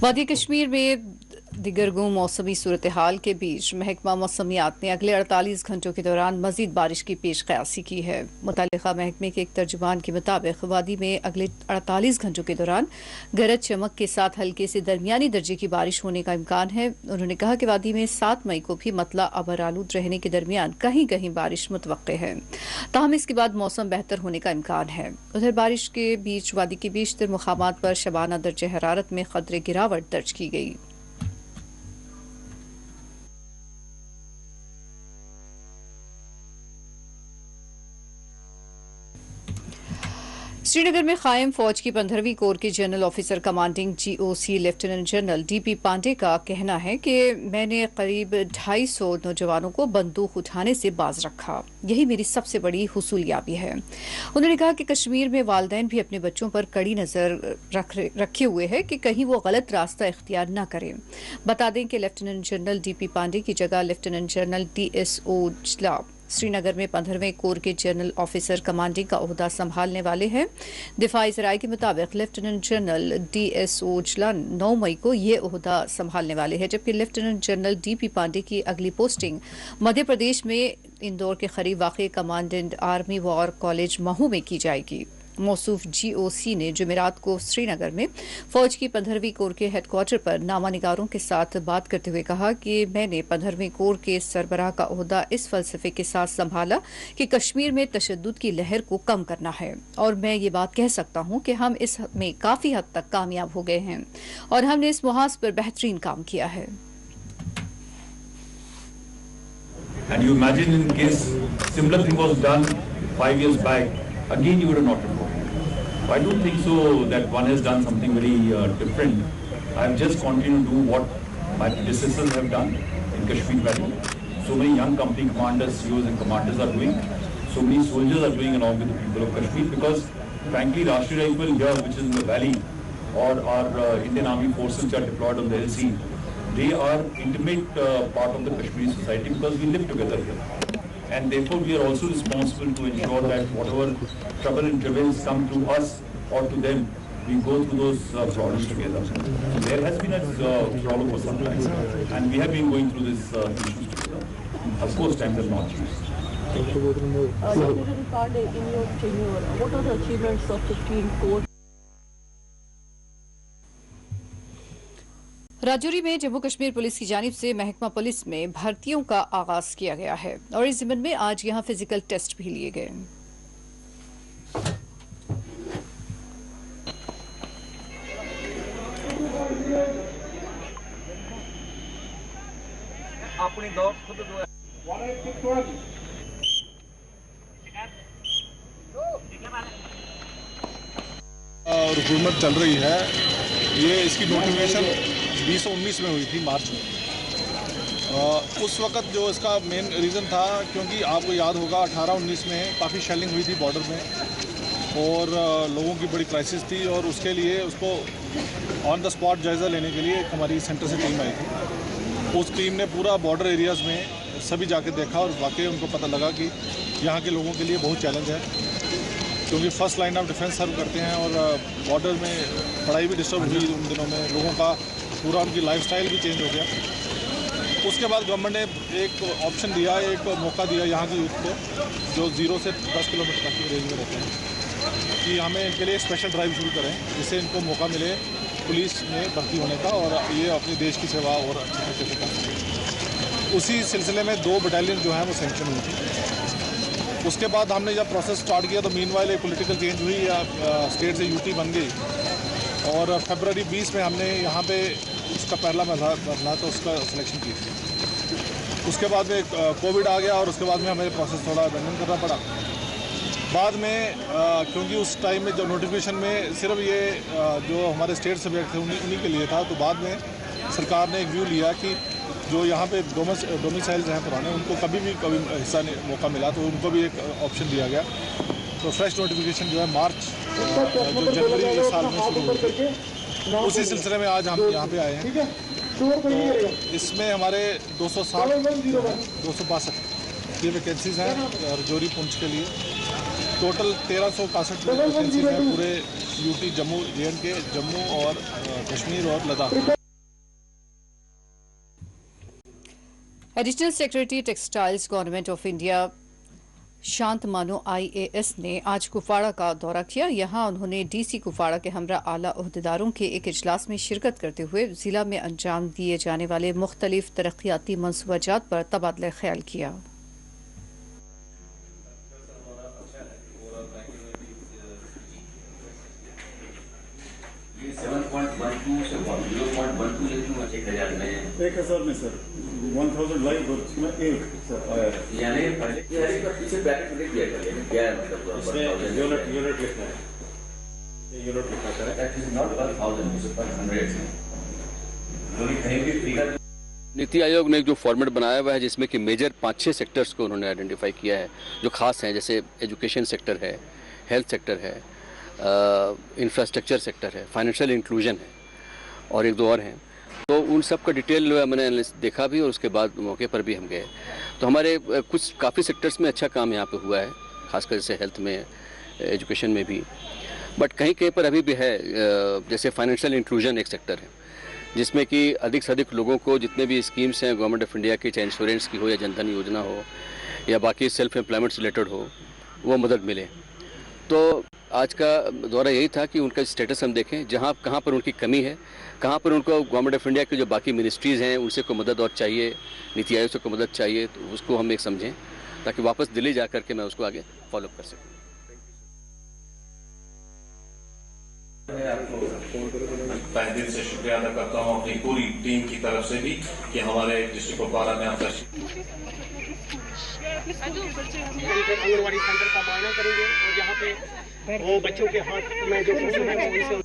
वादी कश्मीर में दिगरगुम मौसमी सूरत हाल के बीच महकमा मौसमियात ने अगले 48 घंटों के दौरान मजीद बारिश की पेश कयासी की है। मुतल्लिका महकमे के एक तर्जुमान के मुताबिक वादी में अगले 48 घंटों के दौरान गरज चमक के साथ हल्के से दरमियानी दर्जे की बारिश होने का इम्कान है। उन्होंने कहा कि वादी में 7 मई को भी मतला अबर आलूद रहने के दरमियान कहीं कहीं बारिश मुतवक्के है, ताहम इसके बाद मौसम बेहतर होने का इम्कान है। उधर बारिश के बीच वादी के बेशतर मुकामात पर शबाना दर्जे हरारत में कदरे गिरावट दर्ज की गई। श्रीनगर में कायम फौज की 15वीं कोर के general officer commanding GOC lieutenant general DP Pandey का कहना है कि मैंने करीब 250 नौजवानों को बंदूक उठाने से बाज रखा, यही मेरी सबसे बड़ी हुसूलियाबी है। उन्होंने कहा कि कश्मीर में वालिदैन भी अपने बच्चों पर कड़ी नजर रखे हुए हैं कि कहीं वो गलत रास्ता इख्तियार न करें। बता दें कि लेफ्टिनेंट जनरल DP पांडे की जगह लेफ्टिनेंट जनरल DSO जला श्रीनगर में 15वें कोर के जनरल ऑफिसर कमांडिंग का ओहदा संभालने वाले हैं। दिफाई ज़राए के मुताबिक लेफ्टिनेंट जनरल DSO जलान 9 मई को ये ओहदा संभालने वाले हैं, जबकि लेफ्टिनेंट जनरल DP पांडे की अगली पोस्टिंग मध्य प्रदेश में इंदौर के करीब वाक़ commandant army war college Mhow में की जाएगी। मौसूफ GOC ने जुमेरात को श्रीनगर में फौज की 15वीं कोर के हेडक्वार्टर पर नामानिगारों के साथ बात करते हुए कहा कि मैंने 15वीं कोर के सरबराह का ओहदा इस फलसफे के साथ संभाला कि कश्मीर में तशद्दुद की लहर को कम करना है और मैं ये बात कह सकता हूँ कि हम इसमें काफ़ी हद तक कामयाब हो गए हैं और हमने इस मुहाज पर बेहतरीन काम किया है। And you imagine in case similar thing was done 5 years back, again you would have not reported. I don't think so that one has done something very different. I have just continued to do what my predecessors have done in Kashmir Valley. So many young company commanders, CEOs and commanders are doing. So many soldiers are doing along with the people of Kashmir because frankly Rashtriya Rifle here, which is in the valley, or our Indian Army forces which are deployed on the LC, they are intimate part of the Kashmiri society because we live together here. And therefore we are also responsible to ensure that whatever trouble and travails come to us or to them, we go through those problems together. There has been a problem for some time, and we have been going through this issues together. Of course, time has not changed. Lieutenant Pandey, in your tenure, what are the achievements of 15 corps? Rajouri में Jammu Kashmir police की जानिब से महकमा police में भर्तियों का आगाज किया गया है और इस ज़िम्न में आज यहां फिजिकल टेस्ट भी लिए गए। अपनी दौड़ खुद और हुकूमत चल रही है, ये इसकी नोटिफिकेशन 2019 में हुई थी मार्च में। उस वक्त जो इसका मेन रीज़न था, क्योंकि आपको याद होगा 18-19 में काफ़ी शेलिंग हुई थी बॉर्डर में और लोगों की बड़ी क्राइसिस थी और उसके लिए उसको ऑन द स्पॉट जायज़ा लेने के लिए एक हमारी सेंटर से टीम आई थी। उस टीम ने पूरा बॉर्डर एरियाज़ में सभी जाके देखा और वाकई उनको पता लगा कि यहाँ के लोगों के लिए बहुत चैलेंज है, क्योंकि फर्स्ट लाइन ऑफ डिफेंस सर्व करते हैं और बॉर्डर में पढ़ाई भी डिस्टर्ब हुई उन दिनों में, लोगों का पूरा उनकी लाइफस्टाइल भी चेंज हो गया। उसके बाद गवर्नमेंट ने एक ऑप्शन दिया, एक मौका दिया यहाँ के यूथ को जो 0 से 10 किलोमीटर तक की रेंज में रहते हैं कि हमें इनके लिए स्पेशल ड्राइव शुरू करें जिससे इनको मौका मिले पुलिस में भर्ती होने का और ये अपने देश की सेवा और अच्छे तरीके से कर सकें। उसी सिलसिले में 2 बटालियन जो हैं वो सैंक्शन हुई थी। उसके बाद हमने जब प्रोसेस स्टार्ट किया तो मीनवाइल एक पॉलिटिकल चेंज हुई, स्टेट से यूटी बन गई और फरवरी 20 में हमने यहाँ पे इसका पहला मरला तो उसका सिलेक्शन की थी। उसके बाद में कोविड आ गया और उसके बाद में हमें प्रोसेस थोड़ा अबेंडन करना पड़ा। बाद में क्योंकि उस टाइम में जो नोटिफिकेशन में सिर्फ ये जो हमारे स्टेट सब्जेक्ट थे उन्हीं के लिए था, तो बाद में सरकार ने एक व्यू लिया कि जो यहाँ पे डोमिसाइल्स हैं पुराने, उनको कभी हिस्सा मौका मिला तो उनको भी एक ऑप्शन दिया गया। तो फ्रेश नोटिफिकेशन जो है मार्च जो जनवरी के साल में शुरू हुई, उसी सिलसिले में आज हम यहाँ पे आए हैं। तो इसमें हमारे 262 ये वैकेंसीज़ हैं राजौरी पुंछ के लिए। टोटल 1361 वैकेंसीज हैं पूरे यूटी, जम्मू JNK, जम्मू और कश्मीर और Ladakh. Additional secretary textiles government of India शांत मानो IAS ने आज कुपवाड़ा का दौरा किया। यहां उन्होंने DC कुपवाड़ा के हमरा आला ओहदेदारों के एक इजलास में शिरकत करते हुए जिला में अंजाम दिए जाने वाले मुख्तलिफ तरक्याती मंसूबाजात पर तबादला ख्याल किया। एक हजार में सर 1000 लाइव में एक यानी पीछे ब्रैकेट दिया क्या है मतलब यूनिट लिखना है, यूनिट लिखा है, दैट इज नॉट पर 1000 इज पर 100 जो कहीं भी फिगर। नीति आयोग ने एक जो फॉर्मेट बनाया हुआ है जिसमें कि मेजर 5-6 सेक्टर्स को उन्होंने आइडेंटिफाई किया है जो खास हैं, जैसे एजुकेशन सेक्टर है, हेल्थ सेक्टर है, इंफ्रास्ट्रक्चर सेक्टर है, फाइनेंशियल इंक्लूजन है और 1-2 और हैं। तो उन सब का डिटेल मैंने देखा भी और उसके बाद मौके पर भी हम गए। तो हमारे कुछ काफ़ी सेक्टर्स में अच्छा काम यहाँ पे हुआ है, खासकर जैसे हेल्थ में, एजुकेशन में भी, बट कहीं कहीं पर अभी भी है। जैसे फाइनेंशियल इंक्लूजन एक सेक्टर है जिसमें कि अधिक से अधिक लोगों को जितने भी स्कीम्स हैं गवर्नमेंट ऑफ इंडिया की, चाहे इंश्योरेंस की हो या जनधन योजना हो या बाकी सेल्फ एम्प्लॉयमेंट से रिलेटेड हो, वो मदद मिले। तो आज का दौरा यही था कि उनका स्टेटस हम देखें, कहाँ पर उनकी कमी है, कहाँ पर उनको गवर्नमेंट ऑफ इंडिया की जो बाकी मिनिस्ट्रीज़ हैं उनसे कोई मदद और चाहिए, नीति आयोग से कोई मदद चाहिए, तो उसको हम एक समझें ताकि वापस दिल्ली जा कर के मैं उसको आगे फॉलोअप कर सकूँ। तहे दिल से शुक्रिया अदा करता हूँ अपनी पूरी टीम की तरफ से भी कि हमारे डिस्ट्रिक्ट कुपवाड़ा में आपका आंगनबाड़ी सेंटर का मायना करेंगे और यहाँ पे वो बच्चों के हाथ में जो है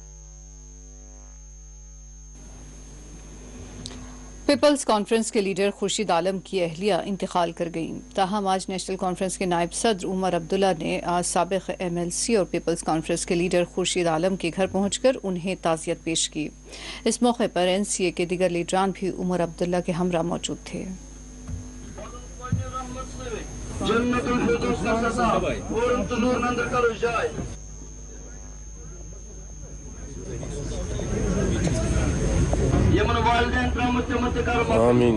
पीपल्स कॉन्फ्रेंस के लीडर खुर्शीद आलम की अहलिया इंतकाल कर गईं। ताहम आज नेशनल कॉन्फ्रेंस के नायब सदर उमर अब्दुल्ला ने आज साबिक MLC और पीपल्स कॉन्फ्रेंस के लीडर खुर्शीद आलम के घर पहुंचकर उन्हें ताज़ियत पेश की। इस मौके पर NCA के दीगर लीडरान भी उमर अब्दुल्ला के हमरा मौजूद थे। आमीन।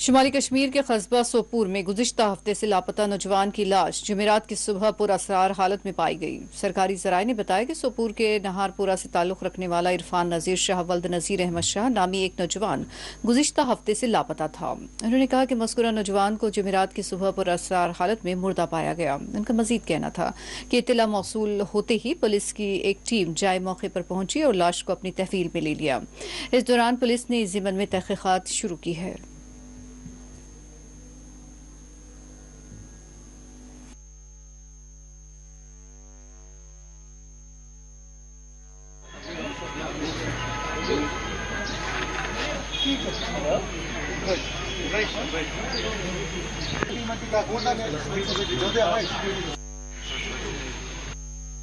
शुमाली कश्मीर के कस्बा सोपुर में गुज़िश्ता हफ्ते से लापता नौजवान की लाश जुमेरात की सुबह पुरअसरार हालत में पाई गई। सरकारी ज़राए ने बताया कि सोपुर के नहारपुरा से ताल्लुक़ रखने वाला इरफान नज़ीर शाह वल्द नज़ीर अहमद शाह नामी एक नौजवान गुज़िश्ता हफ्ते से लापता था। उन्होंने कहा कि मज़कूरा नौजवान को जुमेरात की सुबह पुरअसरार हालत में मुर्दा पाया गया। उनका मज़ीद कहना था कि इत्तला मौसूल होते ही पुलिस की एक टीम जाए मौके पर पहुंची और लाश को अपनी तहवील में ले लिया। इस दौरान पुलिस ने इस ज़िम्मन में तहक़ीक़ात शुरू की है।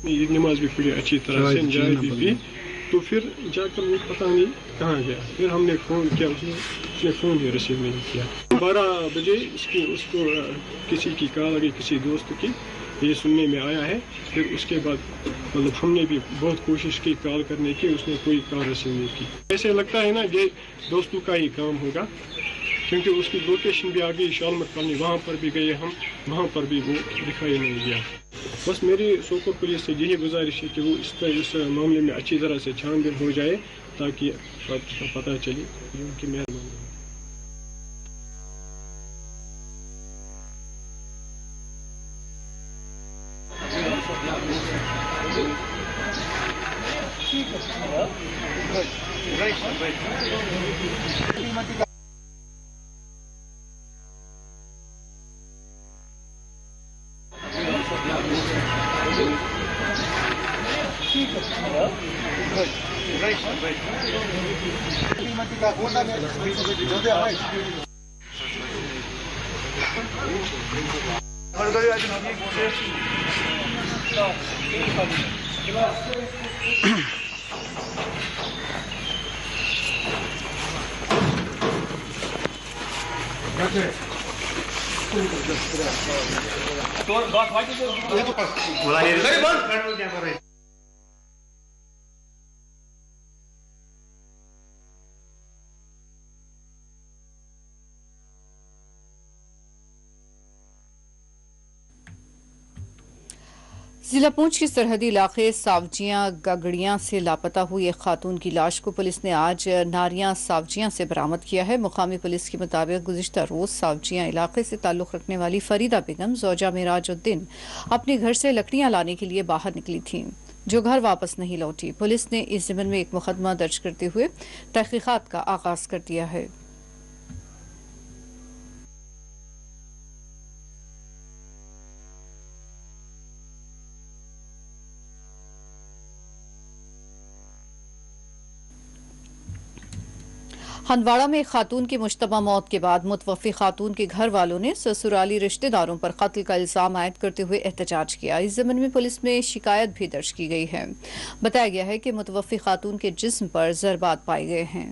ईद नमाज भी पढ़ी अच्छी तरह से, चाय भी पी, तो फिर जाकर वो पता नहीं कहाँ गया। फिर हमने फ़ोन किया, उसने फ़ोन भी रिसीव नहीं किया। 12 बजे उसको किसी की कॉल आ गई, किसी दोस्त की, ये सुनने में आया है। फिर उसके बाद मतलब हमने भी बहुत कोशिश की कॉल करने की, उसने कोई कॉल रिसीव नहीं की। ऐसे लगता है ना ये दोस्तों का ही काम होगा, क्योंकि उसकी लोकेशन भी आ गई शालमत कॉलोनी, वहाँ पर भी गए हम, वहाँ पर भी वो दिखाई नहीं दिया। बस मेरी सोपोर पुलिस से यही गुजारिश है कि वो इस मामले में अच्छी तरह से छानबीन हो जाए, ताकि पता चले उनकी मेहरबानी। जिला पुंछ के सरहदी इलाके सावजियां गगड़ियां से लापता हुई एक खातून की लाश को पुलिस ने आज नारियां सावजियां से बरामद किया है। मुकामी पुलिस के मुताबिक गुज़िश्ता रोज सावजियां इलाके से ताल्लुक़ रखने वाली फरीदा बेगम ज़ौजा मिराजुद्दीन अपने घर से लकड़ियां लाने के लिए बाहर निकली थीं, जो घर वापस नहीं लौटी। पुलिस ने इस ज़िम्मन में एक मुकदमा दर्ज करते हुए तहक़ीक़ात का आगाज़ कर दिया है। हंदवाड़ा में एक खातून की मुश्तबा मौत के बाद मुतवफ़ी खातून के घर वालों ने ससुराली रिश्तेदारों पर कत्ल का इल्ज़ाम आयद करते हुए एहतजाज किया। इस ज़मीन में पुलिस में शिकायत भी दर्ज की गई है। बताया गया है कि मुतवफ़ी खातून के जिस्म पर ज़रबात पाए गए हैं।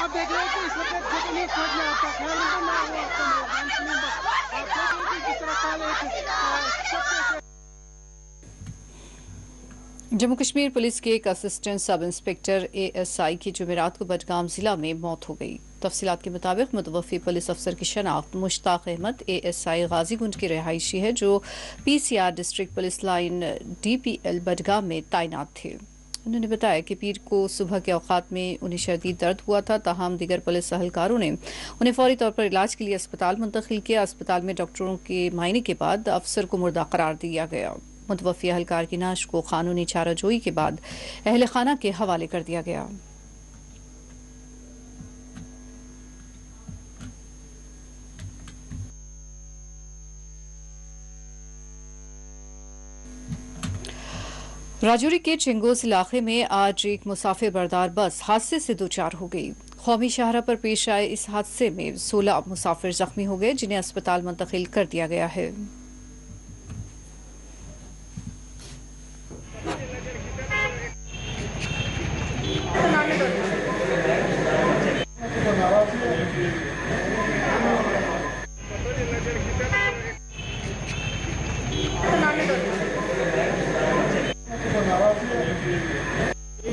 आप देख रहे हैं कि इस वक्त जो नहीं खोज में आपका ख्याल रखना मैं वो आपको मेहरबान सुनूंगा। आप देख रहे हैं कि जिस तरह कल एक जम्मू कश्मीर पुलिस के एक असिस्टेंट सब इंस्पेक्टर ASI की जुमेरात को बडगाम जिला में मौत हो गई। तफसीलात के मुताबिक मुतवफ़ी पुलिस अफसर की शनाख्त मुश्ताक अहमद ASI गाजीगुंज की रिहायशी है, जो PCR district police line DPL Budgam में तैनात थे। उन्होंने बताया कि पीर को सुबह के औकात में उन्हें शदीद दर्द हुआ था, ताहम दीगर पुलिस अहलकारों ने उन्हें फौरी तौर पर इलाज के लिए अस्पताल मुंतकिल किया। अस्पताल में डॉक्टरों के मायने के बाद अफसर को मुर्दा करार दिया गया। मुतवफ़ी अहलकार की नाश को कानूनी चाराजोई के बाद अहले खाना के हवाले कर दिया गया। राजौरी के चिंगोस इलाके में आज एक मुसाफिर बरदार बस हादसे से दो चार हो गई। कौमी शाहरा पर पेश आए इस हादसे में 16 मुसाफिर जख्मी हो गए, जिन्हें अस्पताल मुंतकिल कर दिया गया है।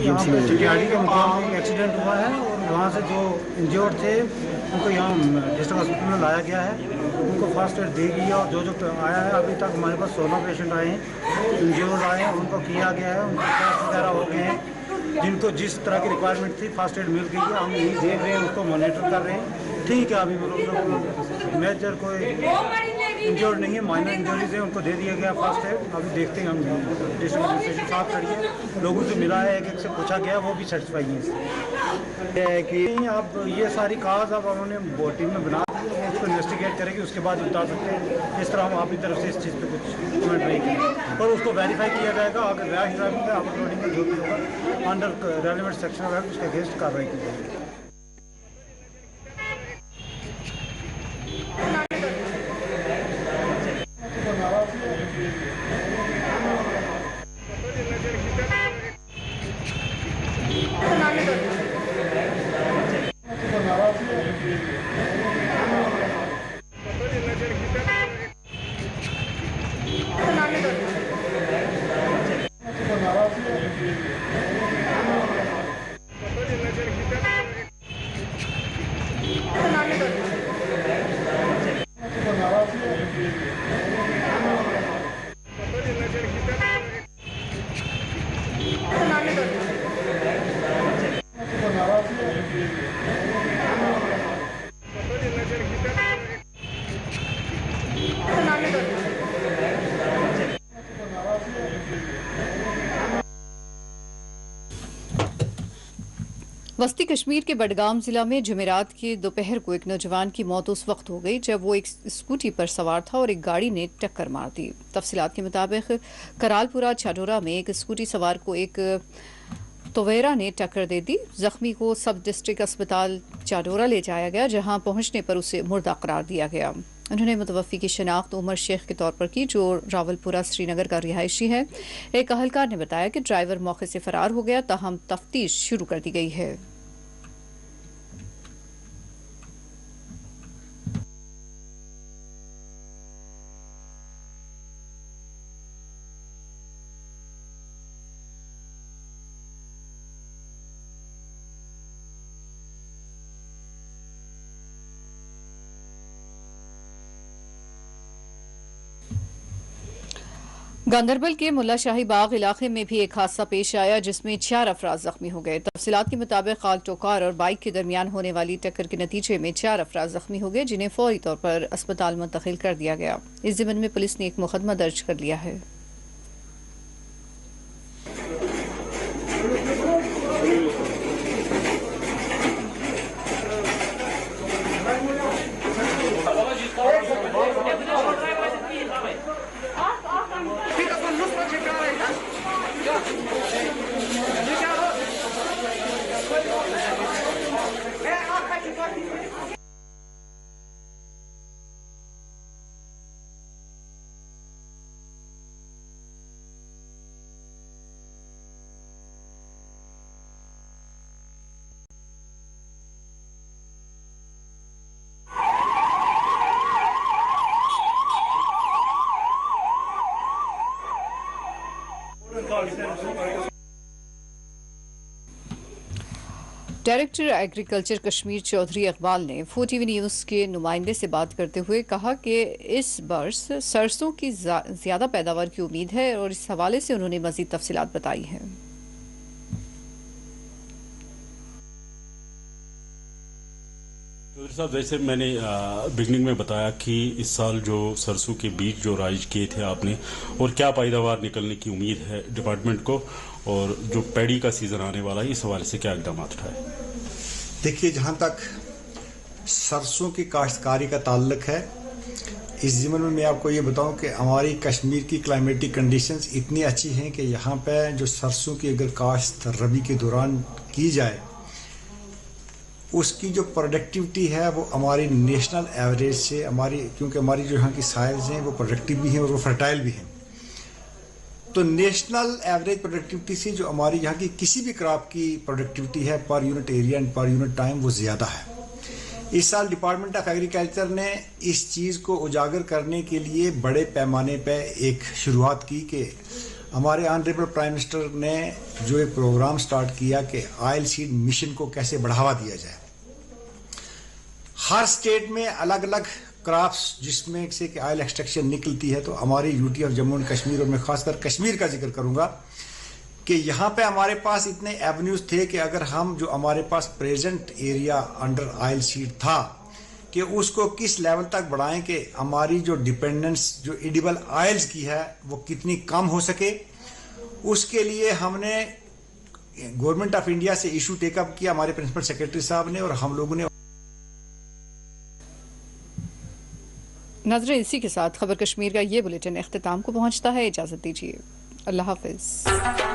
यहाँ पे चिटियाड़ी के मुकाम में एक्सीडेंट हुआ है और वहाँ से जो इंजर्ड थे उनको यहाँ डिस्ट्रिक्ट हॉस्पिटल में लाया गया है। उनको फर्स्ट एड दी गई है और जो आया है अभी तक हमारे पास 16 पेशेंट आए हैं, इंजर्ड आए हैं, उनको किया गया है, उनके टेस्ट वगैरह हो गए हैं। जिनको जिस तरह की रिक्वायरमेंट थी फर्स्ट एड मिल गई है, हम यही देख रहे हैं, उसको मॉनिटर कर रहे हैं। ठीक है, अभी मेजर कोई इंजर्ड नहीं है, माइनर इंजरीज है, उनको दे दिया गया फर्स्ट एड। अभी देखते हैं, हम डिस्ट्रिक्ट एडमिनिस्ट्रेशन साफ करिए, लोगों से मिला है, एक से पूछा गया, वो भी सेटिस्फाई है कि अब ये सारी काज अब उन्होंने टीम में बना दी है, उसको इन्वेस्टिगेट करेंगे, उसके बाद बता सकते हैं। इस तरह हम आपकी तरफ से इस चीज़ पे कुछ कमेंट नहीं करें और उसको वेरीफाई किया जाएगा। अगर रैश ड्राइविंग का ओवरलोडिंग का जो भी होगा अंडर रेलिवेंट सेक्शन होगा उसके अगेंस्ट कार्रवाई की जाएगी। वस्ती कश्मीर के बडगाम जिला में जुमेरात के दोपहर को एक नौजवान की मौत उस वक्त हो गई जब वो एक स्कूटी पर सवार था और एक गाड़ी ने टक्कर मार दी। तफसीलात के मुताबिक करालपुरा चाडोरा में एक स्कूटी सवार को एक तवेरा ने टक्कर दे दी। जख्मी को सब डिस्ट्रिक्ट अस्पताल चाडोरा ले जाया गया, जहां पहुंचने पर उसे मुर्दा करार दिया गया। उन्होंने मुतवफ़ी की शनाख्त उमर शेख के तौर पर की, जो रावलपुरा श्रीनगर का रिहायशी है। एक अहलकार ने बताया कि ड्राइवर मौके से फरार हो गया, ताहम तफ्तीश शुरू कर दी गई है। गांदरबल के मुल्ला शाही बाग इलाके में भी एक हादसा पेश आया, जिसमें 4 अफराद जख्मी हो गए। तफसीलात के मुताबिक ऑल्टो कार और बाइक के दरमियान होने वाली टक्कर के नतीजे में 4 अफराद जख्मी हो गए, जिन्हें फौरी तौर पर अस्पताल मुंतकिल कर दिया गया। इस ज़िम्न में पुलिस ने एक मुकदमा दर्ज कर लिया है। डायरेक्टर एग्रीकल्चर कश्मीर चौधरी इकबाल ने 4TV न्यूज़ के नुमाइंदे से बात करते हुए कहा कि इस वर्ष सरसों की ज़्यादा पैदावार की उम्मीद है और इस हवाले से उन्होंने मज़ीद तफसीलात बताई हैं। चौधरी साहब, जैसे मैंने बिगनिंग में बताया कि इस साल जो सरसों के बीज जो राइज किए थे आपने, और क्या पैदावार निकलने की उम्मीद है डिपार्टमेंट को, और जो पैडी का सीज़न आने वाला है इस हवाले से क्या इक़दाम उठाए? देखिए, जहाँ तक सरसों की काश्तकारी का ताल्लुक है, इस ज़िम्मे में मैं आपको ये बताऊं कि हमारी कश्मीर की क्लाइमेटिक कंडीशंस इतनी अच्छी हैं कि यहाँ पे जो सरसों की अगर काश्त रबी के दौरान की जाए, उसकी जो प्रोडक्टिविटी है वो हमारी नेशनल एवरेज से, क्योंकि हमारी जो यहाँ की साइल्स हैं वो प्रोडक्टिव भी हैं और वो फर्टाइल भी हैं, तो नेशनल एवरेज प्रोडक्टिविटी से जो हमारी यहाँ की किसी भी क्रॉप की प्रोडक्टिविटी है per unit area and per unit time, वो ज़्यादा है। इस साल डिपार्टमेंट ऑफ एग्रीकल्चर ने इस चीज़ को उजागर करने के लिए बड़े पैमाने पर एक शुरुआत की कि हमारे ऑनरेबल प्राइम मिनिस्टर ने जो एक प्रोग्राम स्टार्ट किया कि ऑयल सीड मिशन को कैसे बढ़ावा दिया जाए। हर स्टेट में अलग अलग क्रॉप्स जिसमें से कि ऑयल एक्सट्रैक्शन निकलती है, तो हमारी UT of Jammu and Kashmir, और मैं खासकर कश्मीर का जिक्र करूंगा कि यहाँ पे हमारे पास इतने एवेन्यूज थे कि अगर हम जो हमारे पास present area under oil seed था कि उसको किस लेवल तक बढ़ाएं कि हमारी जो डिपेंडेंस जो एडिबल ऑयल्स की है वो कितनी कम हो सके। उसके लिए हमने गवर्नमेंट ऑफ इंडिया से इशू टेकअप किया हमारे प्रिंसिपल सेक्रेटरी साहब ने, और हम लोगों ने। नाज़रीन, इसी के साथ खबर कश्मीर का ये बुलेटिन इख्तिताम को पहुंचता है। इजाज़त दीजिए, अल्लाह हाफ़िज़।